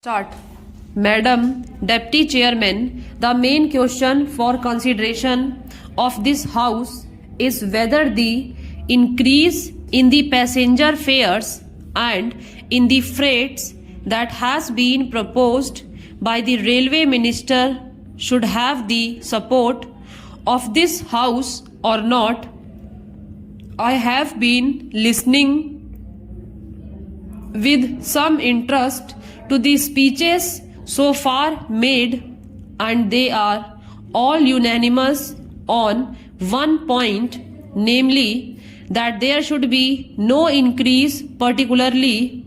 Start. Madam Deputy Chairman, the main question for consideration of this House is whether the increase in the passenger fares and in the freights that has been proposed by the Railway Minister should have the support of this House or not. I have been listening with some interest to the speeches so far made, and they are all unanimous on one point, namely that there should be no increase, particularly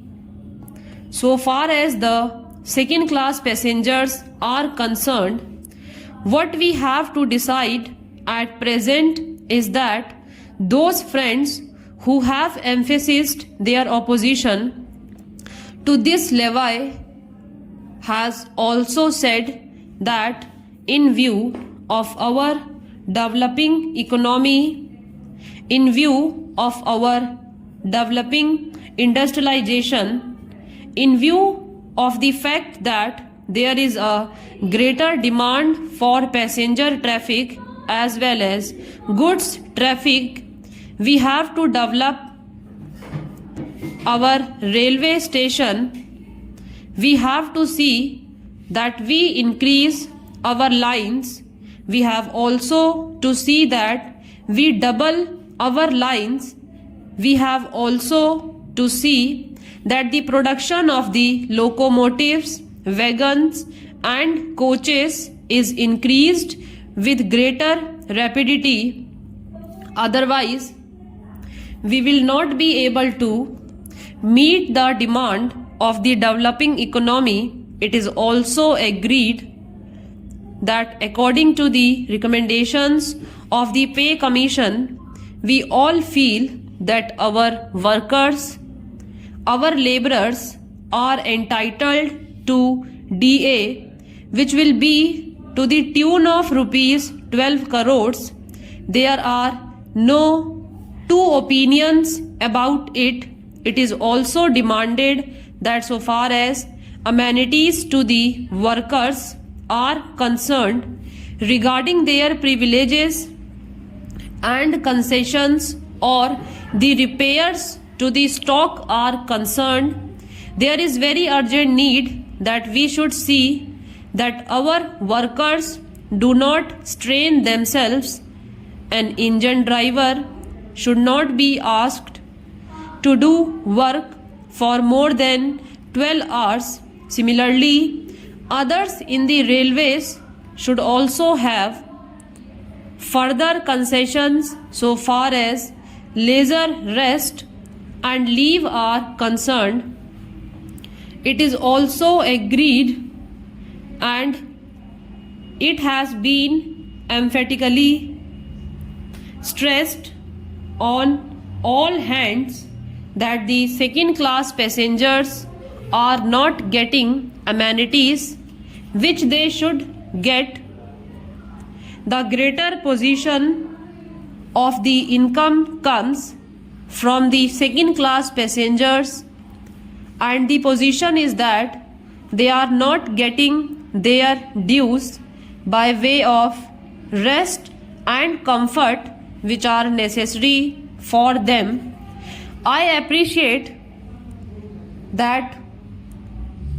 so far as the second class passengers are concerned. What we have to decide at present is that those friends who have emphasized their opposition to this levy has also said that in view of our developing economy, in view of our developing industrialization, in view of the fact that there is a greater demand for passenger traffic as well as goods traffic, we have to develop our railway station. We have to see that we increase our lines. We have also to see that we double our lines. We have also to see that the production of the locomotives, wagons and coaches is increased with greater rapidity. Otherwise, we will not be able to meet the demand of the developing economy. It is also agreed that according to the recommendations of the Pay Commission, we all feel that our workers, our laborers are entitled to DA, which will be to the tune of rupees 12 crores. There are no two opinions about it. It is also demanded that so far as amenities to the workers are concerned, regarding their privileges and concessions or the repairs to the stock are concerned, there is very urgent need that we should see that our workers do not strain themselves. An engine driver should not be asked to do work for more than 12 hours. Similarly, others in the railways should also have further concessions so far as leisure, rest and leave are concerned. It is also agreed and it has been emphatically stressed on all hands that the second class passengers are not getting amenities which they should get. The greater position of the income comes from the second class passengers, and the position is that they are not getting their dues by way of rest and comfort which are necessary for them. I appreciate that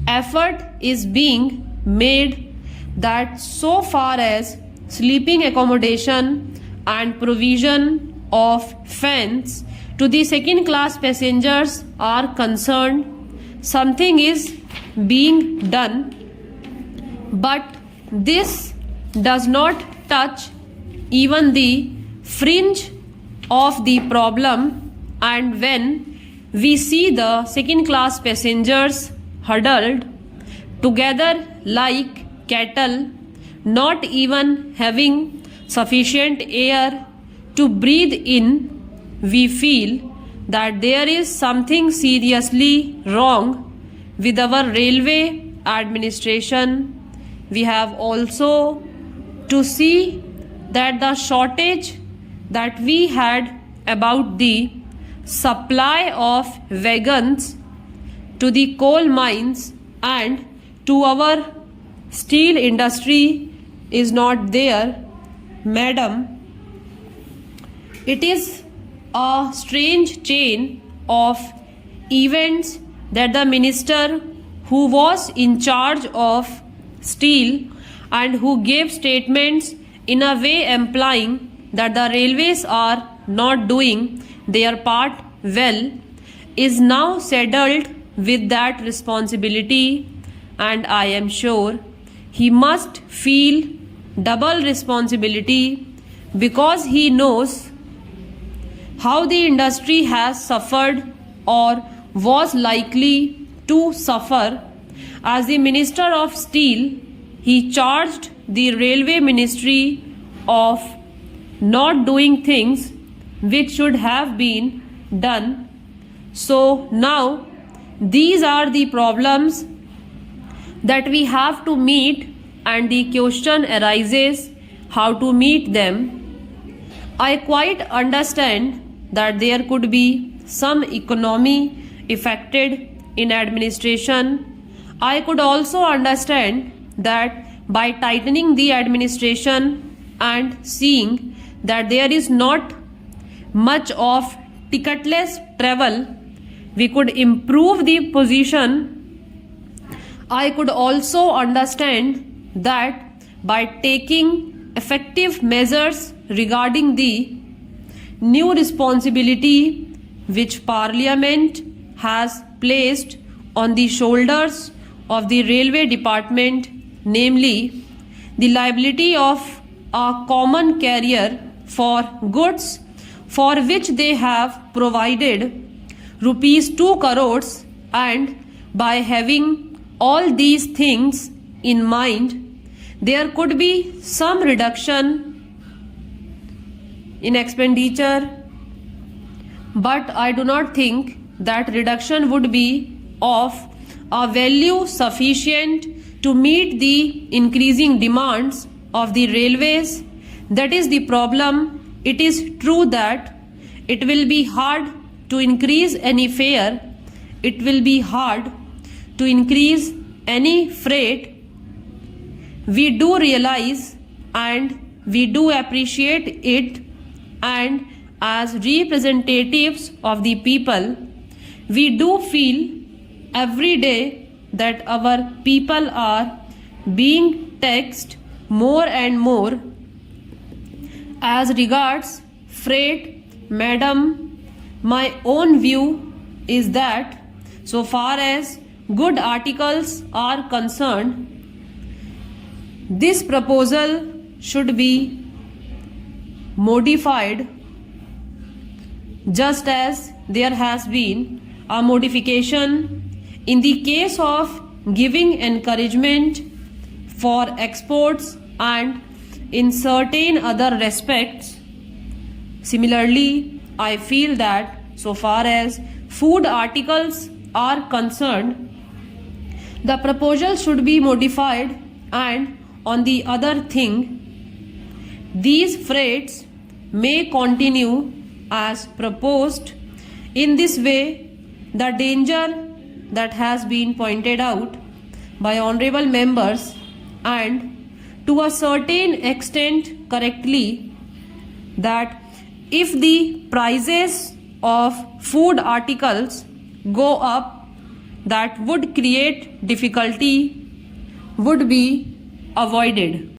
effort is being made that so far as sleeping accommodation and provision of fans to the second class passengers are concerned, something is being done, but this does not touch even the fringe of the problem. And when we see the second class passengers huddled together like cattle, not even having sufficient air to breathe in, we feel that there is something seriously wrong with our railway administration. We have also to see that the shortage that we had about the supply of wagons to the coal mines and to our steel industry is not there, madam. It is a strange chain of events that the minister who was in charge of steel and who gave statements in a way implying that the railways are not doing their part well is now saddled with that responsibility, and I am sure he must feel double responsibility because he knows how the industry has suffered or was likely to suffer. As the Minister of Steel, he charged the Railway Ministry of not doing things which should have been done. So now these are the problems that we have to meet, and the question arises how to meet them. I quite understand that there could be some economy affected in administration. I could also understand that by tightening the administration and seeing that there is not much of ticketless travel, we could improve the position. I could also understand that by taking effective measures regarding the new responsibility which Parliament has placed on the shoulders of the Railway Department, namely the liability of a common carrier for goods for which they have provided rupees 2 crores, and by having all these things in mind, there could be some reduction in expenditure, but I do not think that reduction would be of a value sufficient to meet the increasing demands of the railways. That is the problem. It is true that it will be hard to increase any fare, it will be hard to increase any freight. We do realize and we do appreciate it, and as representatives of the people, we do feel every day that our people are being taxed more and more. As regards freight, madam, my own view is that so far as good articles are concerned, this proposal should be modified just as there has been a modification in the case of giving encouragement for exports and in certain other respects. Similarly, I feel that so far as food articles are concerned, the proposal should be modified, and on the other thing, these freights may continue as proposed. In this way, the danger that has been pointed out by honorable members, and to a certain extent correctly, that if the prices of food articles go up, that would create difficulty, would be avoided.